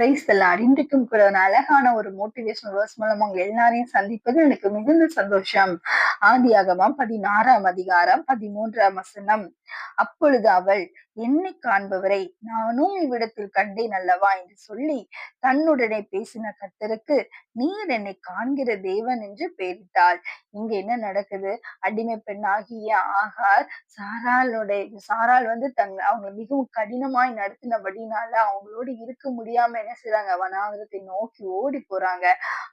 Praise the Lord. இன்றைக்கும் கூட ஒரு அழகான ஒரு மோட்டிவேஷனல் வேர்ஸ் மூலமா உங்க எல்லாரையும் சந்திப்பது எனக்கு மிகுந்த சந்தோஷம். ஆதியாகமம் 16ஆம் அதிகாரம் 13ஆம் வசனம். அப்பொழுது அவள், என்னை காண்பவரை நானும் இவ்விடத்தில் கண்டேன் அல்லவா என்று சொல்லி தன்னுடனே பேசின கர்த்தருக்கு, நீர் என்னை காண்கிற தேவன் என்று பெயரிட்டாள். இங்க என்ன நடக்குது? அடிமை பெண்ணாகிய ஆகார் சாராள் அவங்க மிகவும் கடினமாய் நடத்தினபடினால அவங்களோடு இருக்க முடியாம என்ன செய்றாங்க, வனாந்திரத்தை நோக்கி ஓடி போறாங்க.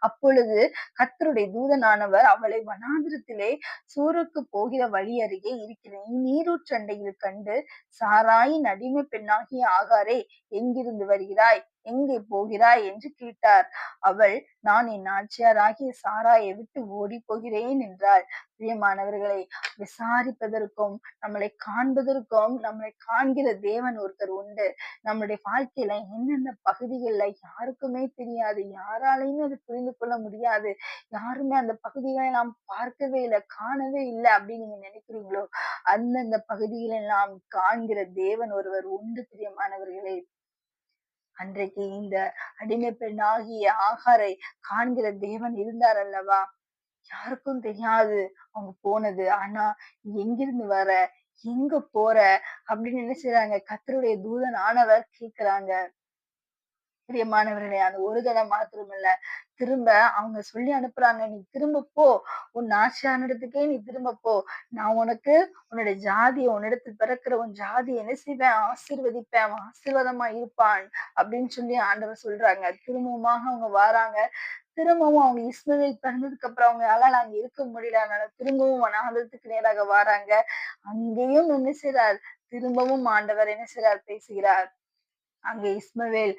அப்பொழுது கர்த்தருடைய தூதனானவர் அவளை வனாந்திரத்திலே சூருக்கு போகிற வழி அருகே இருக்கிற நீரூற்றண்டையில் கண்டு, சாராயின் அடிமை பெண்ணாகிய ஆகாரே, எங்கிருந்து வருகிறாய், எங்கே போகிறாய் என்று கேட்டார். அவள், நான் என் நாச்சியாராகிய சாராயை விட்டு ஓடி போகிறேன் என்றாள். பிரியமானவர்களை, விசாரிப்பதற்கும் நம்மளை காண்பதற்கும் நம்மளை காண்கிற தேவன் ஒருத்தர் உண்டு. நம்மளுடைய வாழ்க்கையில எந்தெந்த பகுதிகள்ல யாருக்குமே தெரியாது, யாராலையுமே அதை புரிந்து கொள்ள முடியாது, யாருமே அந்த பகுதிகளை நாம் பார்க்கவே இல்லை, காணவே இல்லை அப்படின்னு நீங்க நினைக்கிறீங்களோ, அந்தந்த பகுதிகளை நாம் காண்கிற தேவன் ஒருவர் உண்டு. பிரியமானவர்களே, அன்றைக்கு இந்த அடிமை பெண்ணாகிய ஆகாரை காண்கிற தேவன் இருந்தார் அல்லவா? யாருக்கும் தெரியாது அவங்க போனது. ஆனா, எங்கிருந்து வர, எங்க போற அப்படின்னு என்ன செய்றாங்க, கர்த்தருடைய தூதன் ஆனவர் கேக்குறாங்க. பிரியமானவர்களே, அந்த ஒரு தடவை மாத்திரமில்ல, திரும்ப அவங்க சொல்லி அனுப்புறாங்க, நீ திரும்ப போ, உன் நாச்சியானிடத்துக்கே நீ திரும்ப போ, நான் உனக்கு உன்னுடைய ஜாதியை, உன்னிடத்தில் பிறக்கிற உன் ஜாதியை என்ன செய்வேன், ஆசீர்வதிப்பேன், அவன் ஆசீர்வாதமா இருப்பான் அப்படின்னு சொல்லி ஆண்டவர் சொல்றாங்க. திரும்பவுமாக அவங்க வாராங்க. திரும்பவும் அவங்க இஸ்மவேல் பிறந்ததுக்கு அப்புறம் அவங்களால அங்க இருக்க முடியல, அதனால திரும்பவும் வனாந்திரத்துக்கு நேராக வாராங்க. அங்கேயும் என்ன செய்றார், திரும்பவும் ஆண்டவர் என்ன செய்றார், பேசுகிறார். அங்க இஸ்மவேல்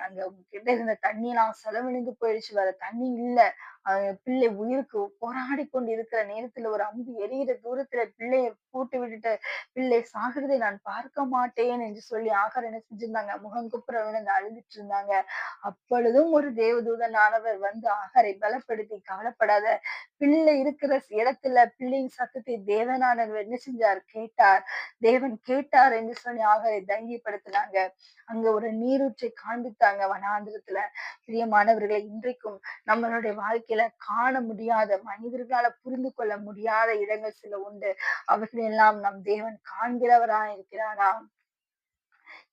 அங்க கிட்ட இருந்த தண்ணி எல்லாம் செலவழிந்து போயிடுச்சு, வேற தண்ணி இல்ல. பிள்ளை உயிருக்கு போராடி கொண்டு இருக்கிற நேரத்துல ஒரு அம்பு எரிகிற தூரத்துல பிள்ளைய போட்டு விட்டுட்டு, பிள்ளை சாகிறதை நான் பார்க்க மாட்டேன் என்று சொல்லி ஆகார் என்ன செஞ்சிருந்தாங்க, முகம் குப்புற விழுந்து அழுதுட்டு இருந்தாங்க. அப்பொழுதும் ஒரு தேவதூதனானவர் வந்து ஆகாரை பலப்படுத்தி, கவலைப்படாத, பிள்ளை இருக்கிற இடத்துல பிள்ளையின் சத்தத்தை தேவனானவர் என்ன செஞ்சார், கேட்டார். தேவன் கேட்டார் என்று சொல்லி ஆகாரை தைரியப்படுத்தினாங்க. அங்க ஒரு நீரூற்றை காண்பித்தாங்க வனாந்திரத்துல. பிரியமானவர்களை, இன்றைக்கும் நம்மளுடைய வாழ்க்கையில காண முடியாத, மனிதர்களால புரிந்து கொள்ள முடியாத இடங்கள் சில உண்டு. அவைகளெல்லாம் நம் தேவன் காண்கிறவராய் இருக்கிறாரா?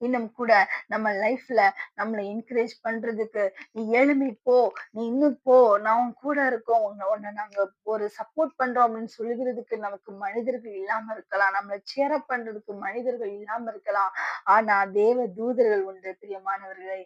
இன்னும் கூட நம்ம லைஃப்ல நம்மளை என்கரேஜ் பண்றதுக்கு, நீ எழும்பி போ, நீ இன்னும் போ, நான் உன் கூட இருக்கோம், உன்னை நாங்க ஒரு சப்போர்ட் பண்றோம் அப்படின்னு சொல்லுகிறதுக்கு நமக்கு மனிதர்கள் இல்லாம இருக்கலாம், நம்மளை சேரப் பண்றதுக்கு மனிதர்கள் இல்லாம இருக்கலாம். ஆனா தேவ தூதர்கள் உண்டு. பிரியமானவர்களே,